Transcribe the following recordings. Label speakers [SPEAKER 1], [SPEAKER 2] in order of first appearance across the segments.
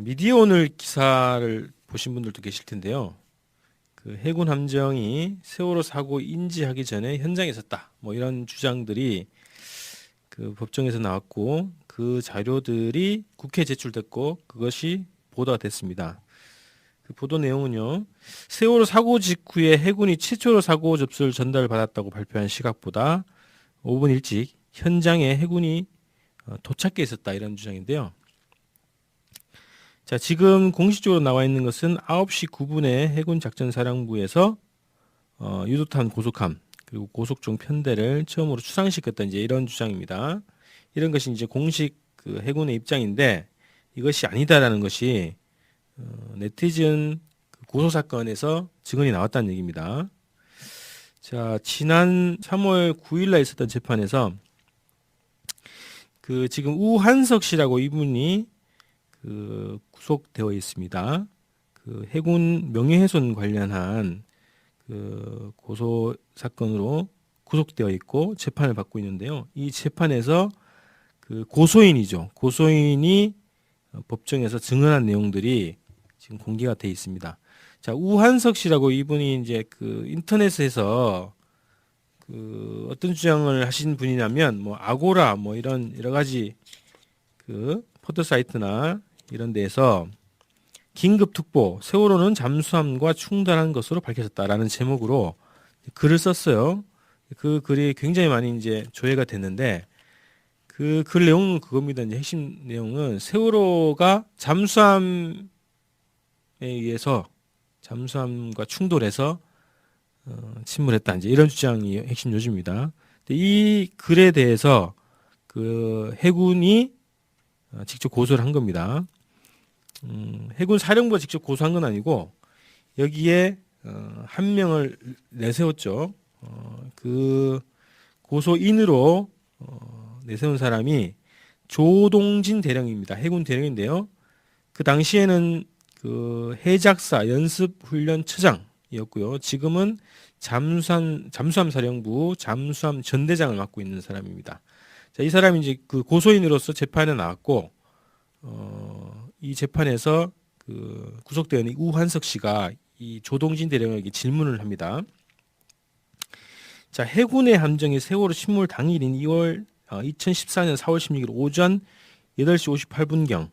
[SPEAKER 1] 미디어 오늘 기사를 보신 분들도 계실 텐데요. 그 해군 함정이 세월호 사고 인지하기 전에 현장에 있었다. 뭐 이런 주장들이 그 법정에서 나왔고 그 자료들이 국회에 제출됐고 그것이 보도가 됐습니다. 그 보도 내용은요. 세월호 사고 직후에 해군이 최초로 사고 접수를 전달받았다고 발표한 시각보다 5분 일찍 현장에 해군이 도착해 있었다 이런 주장인데요. 자, 지금 공식적으로 나와 있는 것은 9시 9분에 해군 작전사령부에서 유도탄 고속함 그리고 고속종 편대를 처음으로 추상시켰다 이제 이런 주장입니다. 이런 것이 이제 공식 그 해군의 입장인데 이것이 아니다라는 것이 네티즌 그 고소 사건에서 증언이 나왔다는 얘기입니다. 자, 지난 3월 9일날 있었던 재판에서 그 지금 우한석 씨라고 이분이 그 구속되어 있습니다. 그 해군 명예훼손 관련한 그 고소 사건으로 구속되어 있고 재판을 받고 있는데요. 이 재판에서 그 고소인이죠. 고소인이 법정에서 증언한 내용들이 지금 공개가 돼 있습니다. 자, 우한석 씨라고 이분이 이제 그 인터넷에서 그 어떤 주장을 하신 분이냐면 뭐 아고라 뭐 이런 여러 가지 그 포털 사이트나 이런 데에서 긴급 특보 세월호는 잠수함과 충돌한 것으로 밝혀졌다라는 제목으로 글을 썼어요. 그 글이 굉장히 많이 이제 조회가 됐는데 그 글 내용은 그겁니다. 이제 핵심 내용은 세월호가 잠수함에 의해서 잠수함과 충돌해서 침몰했다 이제 이런 주장이 핵심 요지입니다. 이 글에 대해서 그 해군이 직접 고소를 한 겁니다. 해군 사령부가 직접 고소한 건 아니고 여기에 한 명을 내세웠죠. 그 고소인으로 내세운 사람이 조동진 대령입니다. 해군 대령인데요. 그 당시에는 그 해작사 연습훈련처장이었고요. 지금은 잠수함 사령부 잠수함 전대장을 맡고 있는 사람입니다. 자, 이 사람이 이제 그 고소인으로서 재판에 나왔고 이 재판에서 그 구속되어 있는 우한석 씨가 이 조동진 대령에게 질문을 합니다. 자, 해군의 함정이 세월호 침몰 당일인 2014년 4월 16일 오전 8시 58분경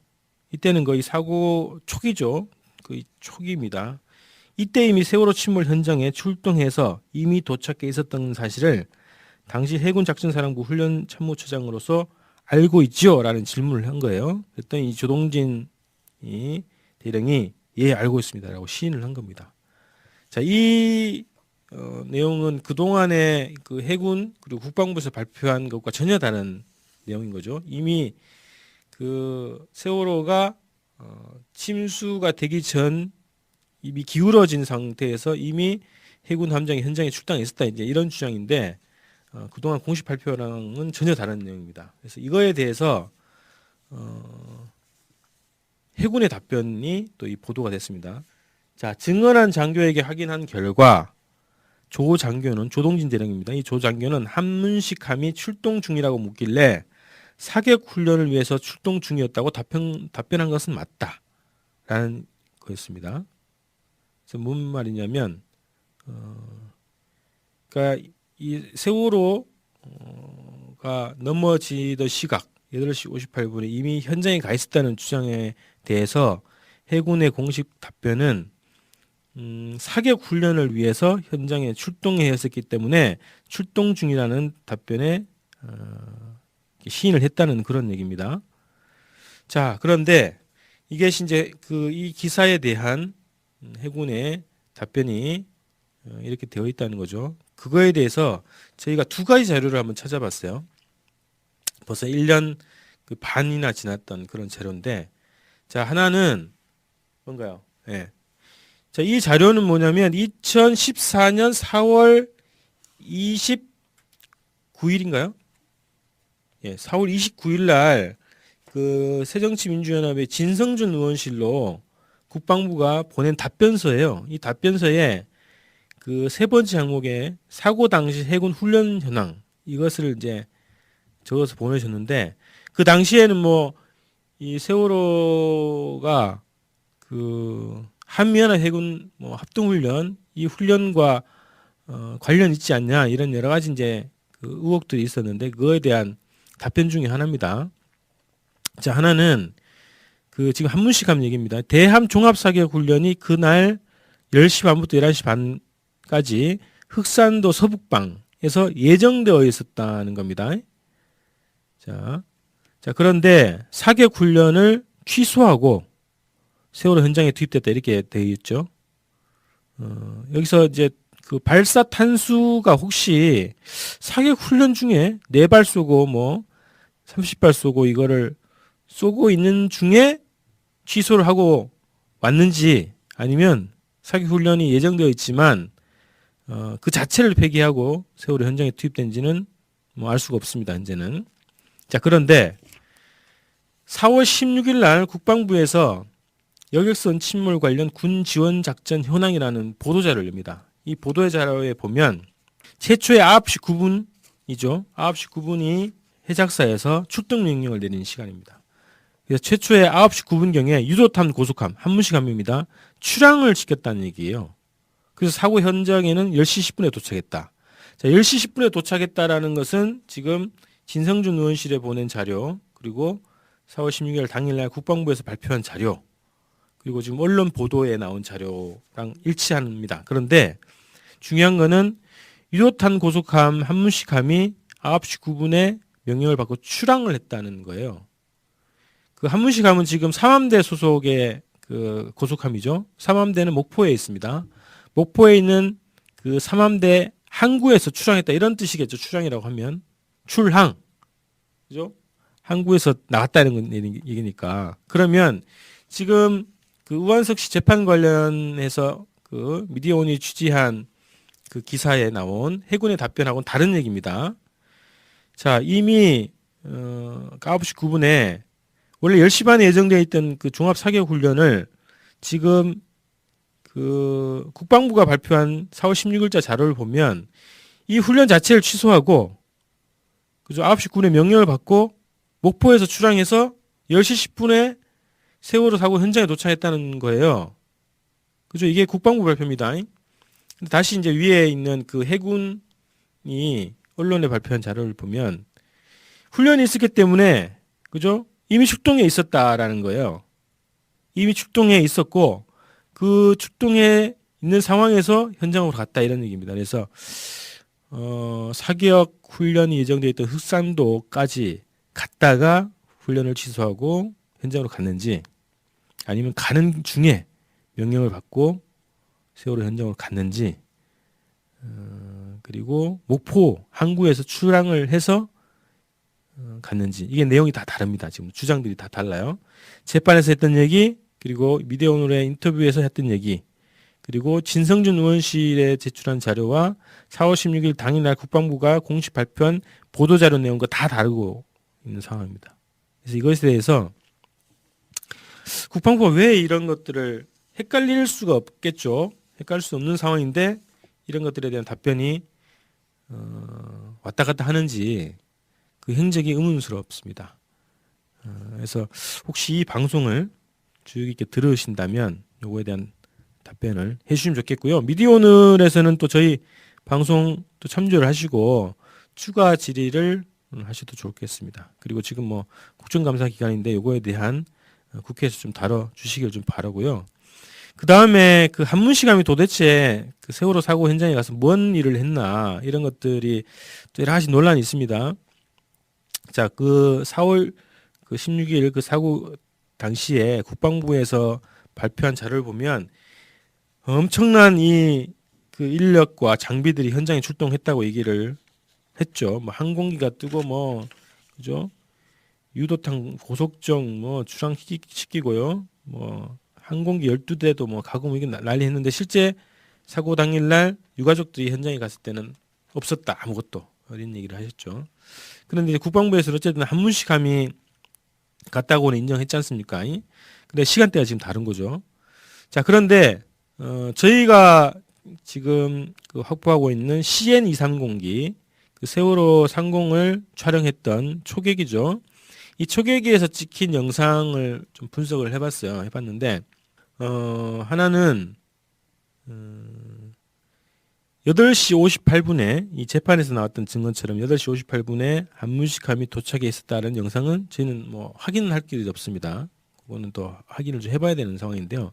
[SPEAKER 1] 이때는 거의 사고 초기죠. 거의 초기입니다. 이때 이미 세월호 침몰 현장에 출동해서 이미 도착해 있었던 사실을 당시 해군 작전사령부 훈련참모처장으로서 알고 있지요? 라는 질문을 한 거예요. 그랬더니 이 조동진 이 대령이 예 알고 있습니다 라고 시인을 한 겁니다. 자, 이 내용은 그동안에 그 해군 그리고 국방부에서 발표한 것과 전혀 다른 내용인 거죠. 이미 그 세월호가 침수가 되기 전 이미 기울어진 상태에서 이미 해군 함정이 현장에 출동해 있었다 이제 이런 주장인데 그동안 공식 발표랑은 전혀 다른 내용입니다. 그래서 이거에 대해서 해군의 답변이 또 이 보도가 됐습니다. 자, 증언한 장교에게 확인한 결과 조 장교는 조동진 대령입니다. 이 조 장교는 한문식함이 출동 중이라고 묻길래 사격 훈련을 위해서 출동 중이었다고 답변한 것은 맞다라는 거였습니다. 그래서 뭔 말이냐면, 그러니까 이 세월호가 넘어지던 시각 8시 58분에 이미 현장에 가 있었다는 주장에 대해서 해군의 공식 답변은 사격 훈련을 위해서 현장에 출동해 있었기 때문에 출동 중이라는 답변에 시인을 했다는 그런 얘기입니다. 자, 그런데 이게 이제 그 이 기사에 대한 해군의 답변이 이렇게 되어 있다는 거죠. 그거에 대해서 저희가 두 가지 자료를 한번 찾아봤어요. 벌써 1년 그 반이나 지났던 그런 자료인데, 자, 하나는 뭔가요? 예. 자, 이 자료는 뭐냐면 2014년 4월 29일인가요? 예, 4월 29일 날 그 새정치민주연합의 진성준 의원실로 국방부가 보낸 답변서예요. 이 답변서에 그 세 번째 항목에 사고 당시 해군 훈련 현황 이것을 이제 적어서 보내셨는데 그 당시에는 뭐 이 세월호가 그 한미연합 해군 뭐 합동훈련 이 훈련과 관련 있지 않냐 이런 여러 가지 이제 그 의혹들이 있었는데 그거에 대한 답변 중에 하나입니다. 자, 하나는 그 지금 한문식 한 얘기입니다. 대함 종합사격훈련이 그날 10시 반부터 11시 반까지 흑산도 서북방에서 예정되어 있었다는 겁니다. 자, 그런데 사격훈련을 취소하고 세월호 현장에 투입됐다 이렇게 되어 있죠. 여기서 이제 그 발사 탄수가 혹시 사격훈련 중에 4발 쏘고 뭐 30발 쏘고 이거를 쏘고 있는 중에 취소를 하고 왔는지 아니면 사격훈련이 예정되어 있지만 그 자체를 폐기하고 세월호 현장에 투입된지는 뭐 알 수가 없습니다. 현재는. 자, 그런데 4월 16일 날 국방부에서 여객선 침몰 관련 군 지원 작전 현황이라는 보도자료를 냅니다. 이 보도자료에 보면 최초의 9시 9분이죠. 9시 9분이 해작사에서 출동 명령을 내리는 시간입니다. 그래서 최초의 9시 9분경에 유도탄 고속함 한문식함입니다. 출항을 시켰다는 얘기예요. 그래서 사고 현장에는 10시 10분에 도착했다. 자, 10시 10분에 도착했다라는 것은 지금 진성준 의원실에 보낸 자료, 그리고 4월 16일 당일날 국방부에서 발표한 자료, 그리고 지금 언론 보도에 나온 자료랑 일치합니다. 그런데 중요한 거는 유도탄 고속함 한문식함이 9시 9분에 명령을 받고 출항을 했다는 거예요. 그 한문식함은 지금 삼함대 소속의 그 고속함이죠. 삼함대는 목포에 있습니다. 목포에 있는 그 삼함대 항구에서 출항했다 이런 뜻이겠죠. 출항이라고 하면 출항, 그죠? 항구에서 나갔다는 얘기니까. 그러면 지금 그 우한석 씨 재판 관련해서 그 미디어온이 취재한 그 기사에 나온 해군의 답변하고는 다른 얘기입니다. 자, 이미 9시 9분에 원래 10시 반에 예정되어 있던 그 종합사격훈련을 지금 그 국방부가 발표한 4월 16일자 자료를 보면 이 훈련 자체를 취소하고 그죠? 9시 9분에 명령을 받고 목포에서 출항해서 10시 10분에 세월호 사고 현장에 도착했다는 거예요. 그죠? 이게 국방부 발표입니다. 근데 다시 이제 위에 있는 그 해군이 언론에 발표한 자료를 보면 훈련이 있었기 때문에 그죠? 이미 출동해 있었다라는 거예요. 이미 출동해 있었고 그 출동해 있는 상황에서 현장으로 갔다 이런 얘기입니다. 그래서 사격 훈련이 예정되어 있던 흑산도까지 갔다가 훈련을 취소하고 현장으로 갔는지 아니면 가는 중에 명령을 받고 세월호 현장으로 갔는지 그리고 목포 항구에서 출항을 해서 갔는지 이게 내용이 다 다릅니다. 지금 주장들이 다 달라요. 재판에서 했던 얘기 그리고 미디어오늘의 인터뷰에서 했던 얘기 그리고 진성준 의원실에 제출한 자료와 4월 16일 당일날 국방부가 공식 발표한 보도자료 내용과 다 다르고 있는 상황입니다. 그래서 이것에 대해서 국방부가 왜 이런 것들을 헷갈릴 수가 없겠죠. 헷갈릴 수 없는 상황인데 이런 것들에 대한 답변이 왔다 갔다 하는지 그 행적이 의문스럽습니다. 그래서 혹시 이 방송을 주의 깊게 들으신다면 요거에 대한 답변을 해주시면 좋겠고요. 미디어오늘에서는 또 저희 방송 또 참조를 하시고 추가 질의를 하셔도 좋겠습니다. 그리고 지금 뭐 국정감사 기간인데 요거에 대한 국회에서 좀 다뤄주시길 좀 바라고요. 그 다음에 그 한문식함이 도대체 그 세월호 사고 현장에 가서 뭔 일을 했나 이런 것들이 또 여러 가지 논란이 있습니다. 자, 그 4월 그 16일 그 사고 당시에 국방부에서 발표한 자료를 보면 엄청난 이 그 인력과 장비들이 현장에 출동했다고 얘기를 했죠. 뭐 항공기가 뜨고 뭐 그죠? 유도탄 고속정 뭐 출항시키고요. 뭐 항공기 12대도 뭐 가고 뭐 이게 난리 했는데 실제 사고 당일날 유가족들이 현장에 갔을 때는 없었다. 아무것도. 이런 얘기를 하셨죠. 그런데 이제 국방부에서는 어쨌든 한문식함이 갔다고는 인정했지 않습니까? 근데 시간대가 지금 다른 거죠. 자, 그런데 저희가 지금 그 확보하고 있는 CN230기 그 세월호 상공을 촬영했던 초계기죠. 이 초계기에서 찍힌 영상을 좀 분석을 해봤어요. 해봤는데 하나는 8시 58분에 이 재판에서 나왔던 증언처럼 8시 58분에 한문식함이 도착해 있었다는 영상은 저희는 뭐 확인을 할 길이 없습니다. 그거는 또 확인을 좀 해봐야 되는 상황인데요.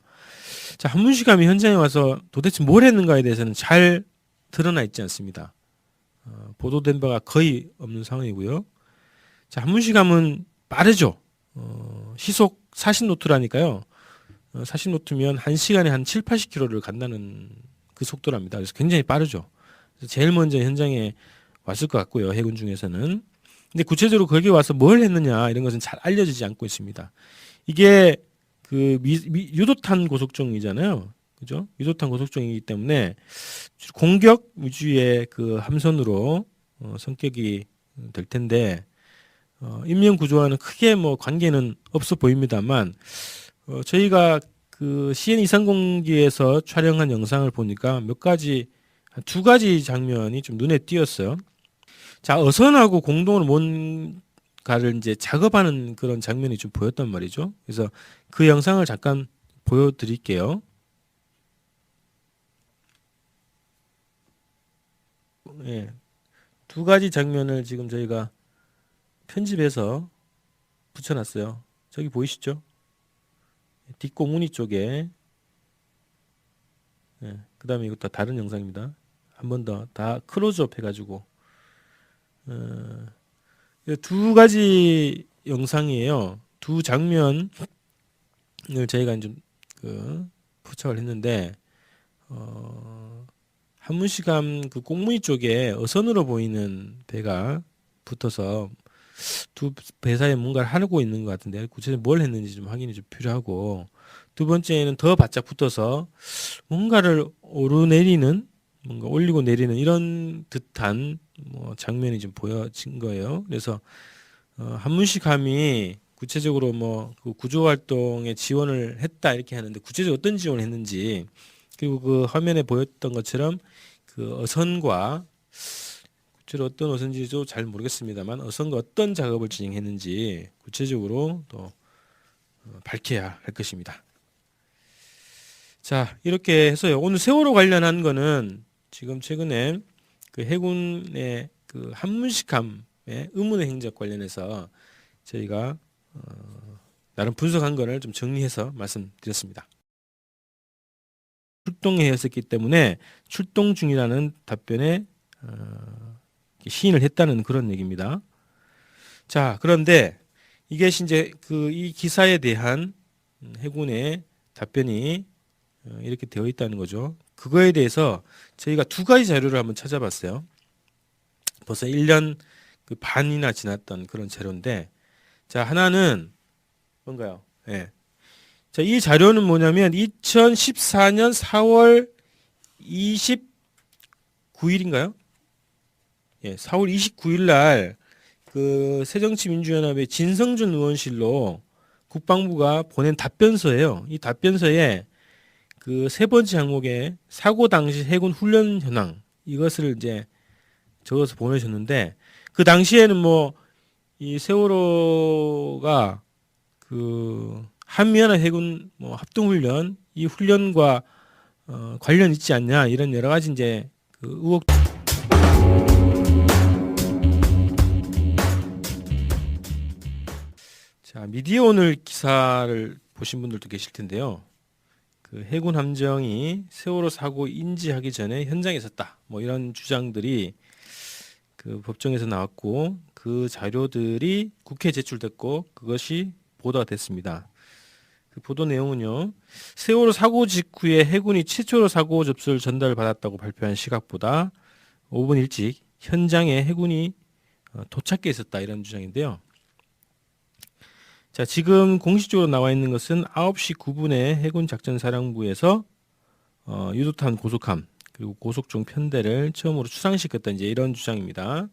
[SPEAKER 1] 자, 한문식함이 현장에 와서 도대체 뭘 했는가에 대해서는 잘 드러나 있지 않습니다. 보도된 바가 거의 없는 상황이고요. 자, 한문식함은 빠르죠. 시속 40노트라니까요. 40노트면 1시간에 한 7, 80km를 간다는 그 속도랍니다. 그래서 굉장히 빠르죠. 그래서 제일 먼저 현장에 왔을 것 같고요. 해군 중에서는. 근데 구체적으로 거기 와서 뭘 했느냐 이런 것은 잘 알려지지 않고 있습니다. 이게 그 유도탄 고속정이잖아요. 그죠? 유도탄 고속정이기 때문에 공격 위주의 그 함선으로 성격이 될 텐데 인명 구조와는 크게 뭐 관계는 없어 보입니다만 저희가 그 CN230기에서 촬영한 영상을 보니까 한 2가지 장면이 좀 눈에 띄었어요. 자, 어선하고 공동으로 뭔가를 이제 작업하는 그런 장면이 좀 보였단 말이죠. 그래서 그 영상을 잠깐 보여드릴게요. 예, 2가지 장면을 지금 저희가 편집해서 붙여놨어요. 저기 보이시죠? 뒷공무니 쪽에. 예, 그 다음에 이것도 다른 영상입니다. 한 번 더 다 클로즈업 해가지고 2가지 영상이에요. 2장면을 저희가 좀 포착을 했는데 한문식함 그 꽁무니 쪽에 어선으로 보이는 배가 붙어서 두 배 사이에 뭔가를 하고 있는 것 같은데 구체적으로 뭘 했는지 좀 확인이 좀 필요하고, 두 번째는 더 바짝 붙어서 뭔가를 오르내리는, 뭔가 올리고 내리는 이런 듯한 뭐 장면이 좀 보여진 거예요. 그래서 한문식함이 구체적으로 뭐 그 구조 활동에 지원을 했다 이렇게 하는데 구체적으로 어떤 지원을 했는지, 그리고 그 화면에 보였던 것처럼 그 어선과 구체로 어떤 어선지도 잘 모르겠습니다만 어선과 어떤 작업을 진행했는지 구체적으로 또 밝혀야 할 것입니다. 자, 이렇게 해서요. 오늘 세월호 관련한 거는 지금 최근에 그 해군의 그 한문식함의 의문의 행적 관련해서 저희가 나름 분석한 거를 좀 정리해서 말씀드렸습니다. 출동해 있었기 때문에 출동 중이라는 답변에 시인을 했다는 그런 얘기입니다. 자, 그런데 이게 이제 그 이 기사에 대한 해군의 답변이 이렇게 되어 있다는 거죠. 그거에 대해서 저희가 2가지 자료를 한번 찾아봤어요. 벌써 1년 그 반이나 지났던 그런 자료인데, 자, 하나는 뭔가요? 예. 자, 이 자료는 뭐냐면 2014년 4월 29일인가요? 예, 4월 29일 날 그 새정치민주연합의 진성준 의원실로 국방부가 보낸 답변서예요. 이 답변서에 그 3번째 항목에 사고 당시 해군 훈련 현황 이것을 이제 적어서 보내셨는데, 그 당시에는 뭐 이 세월호가 그 한미연합 해군 뭐 합동훈련 이 훈련과 관련 있지 않냐 이런 여러 가지 이제 그 의혹. 자, 미디어 오늘 기사를 보신 분들도 계실 텐데요. 그 해군 함정이 세월호 사고 인지하기 전에 현장에 있었다. 뭐 이런 주장들이 그 법정에서 나왔고 그 자료들이 국회에 제출됐고 그것이 보도가 됐습니다. 그 보도 내용은요. 세월호 사고 직후에 해군이 최초로 사고 접수를 전달을 받았다고 발표한 시각보다 5분 일찍 현장에 해군이 도착해 있었다 이런 주장인데요. 자, 지금 공식적으로 나와 있는 것은 9시 9분에 해군 작전사령부에서 유도탄 고속함 그리고 고속종 편대를 처음으로 추상시켰다 이제 이런 주장입니다.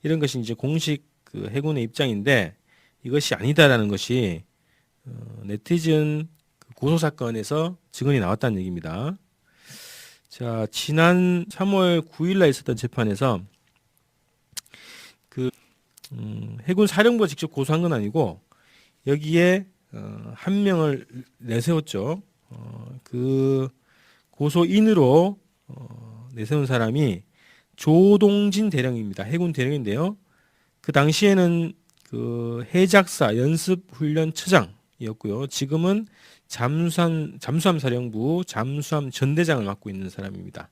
[SPEAKER 1] 이런 것이 이제 공식 그 해군의 입장인데 이것이 아니다라는 것이 네티즌 고소 사건에서 증언이 나왔다는 얘기입니다. 자, 지난 3월 9일 날 있었던 재판에서 그 해군 사령부가 직접 고소한 건 아니고 여기에 한 명을 내세웠죠. 그 고소인으로 내세운 사람이 조동진 대령입니다. 해군 대령인데요. 그 당시에는 그 해작사 연습훈련처장이었고요. 지금은 잠수함 사령부 잠수함 전대장을 맡고 있는 사람입니다.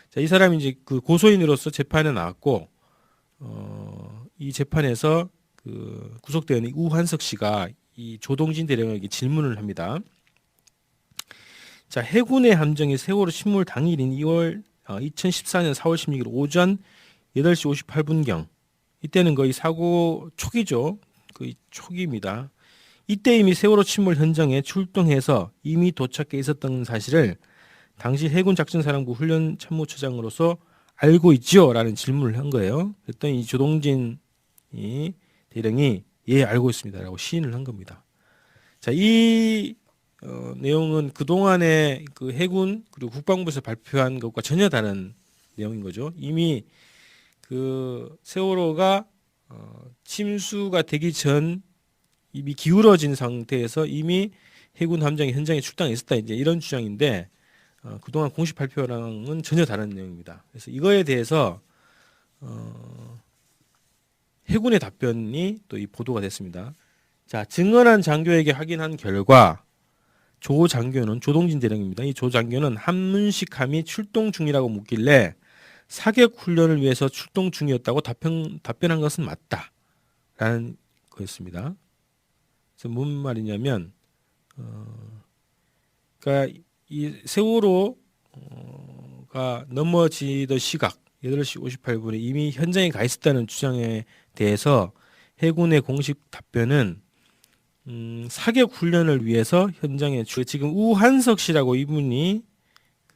[SPEAKER 1] 자, 이 사람이 이제 그 고소인으로서 재판에 나왔고, 이 재판에서 그 구속되어 있는 우한석 씨가 이 조동진 대령에게 질문을 합니다. 자, 해군의 함정이 세월호 침몰 당일인 2014년 4월 16일 오전 8시 58분경, 이때는 거의 사고 초기죠. 거의 초기입니다. 이때 이미 세월호 침몰 현장에 출동해서 이미 도착해 있었던 사실을 당시 해군 작전사령부 훈련참모처장으로서 알고 있지요? 라는 질문을 한 거예요. 그랬더니 이 조동진 대령이 예, 알고 있습니다. 라고 시인을 한 겁니다. 자, 이 내용은 그동안의 그 해군 그리고 국방부에서 발표한 것과 전혀 다른 내용인 거죠. 이미 그 세월호가 침수가 되기 전 이미 기울어진 상태에서 이미 해군 함정이 현장에 출동해 있었다, 이제 이런 주장인데 그동안 공식 발표랑은 전혀 다른 내용입니다. 그래서 이거에 대해서 해군의 답변이 또 이 보도가 됐습니다. 자, 증언한 장교에게 확인한 결과 조 장교는 조동진 대령입니다. 이 조 장교는 한문식함이 출동 중이라고 묻길래 사격 훈련을 위해서 출동 중이었다고 답변한 것은 맞다라는 거였습니다. 그래서 뭔 말이냐면, 그러니까 이 세월호가 넘어지던 시각 8시 58분에 이미 현장에 가 있었다는 주장에 대해서 해군의 공식 답변은 사격 훈련을 위해서 현장에 지금 우한석 씨라고 이분이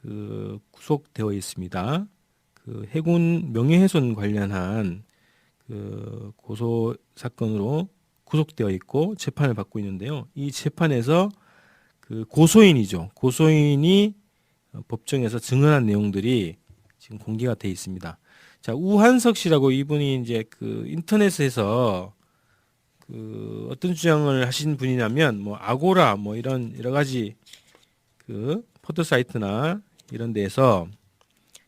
[SPEAKER 1] 그 구속되어 있습니다. 그 해군 명예훼손 관련한 그 고소 사건으로 구속되어 있고 재판을 받고 있는데요. 이 재판에서 그 고소인이죠. 고소인이 법정에서 증언한 내용들이 지금 공개가 돼 있습니다. 자, 우한석 씨라고 이분이 이제 그 인터넷에서 그 어떤 주장을 하신 분이냐면 뭐 아고라 뭐 이런 여러 가지 그 포털 사이트나 이런 데에서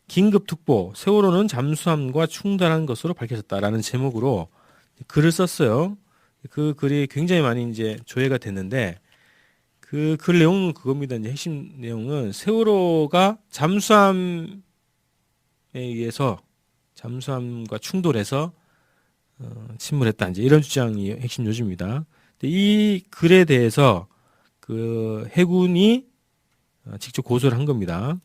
[SPEAKER 1] 긴급 특보 세월호는 잠수함과 충돌한 것으로 밝혀졌다라는 제목으로 글을 썼어요. 그 글이 굉장히 많이 이제 조회가 됐는데 그 글 내용은 그겁니다. 이제 핵심 내용은 세월호가 잠수함에 의해서 잠수함과 충돌해서 침몰했다, 이제 이런 주장이 핵심 요지입니다. 이 글에 대해서 그 해군이 직접 고소를 한 겁니다.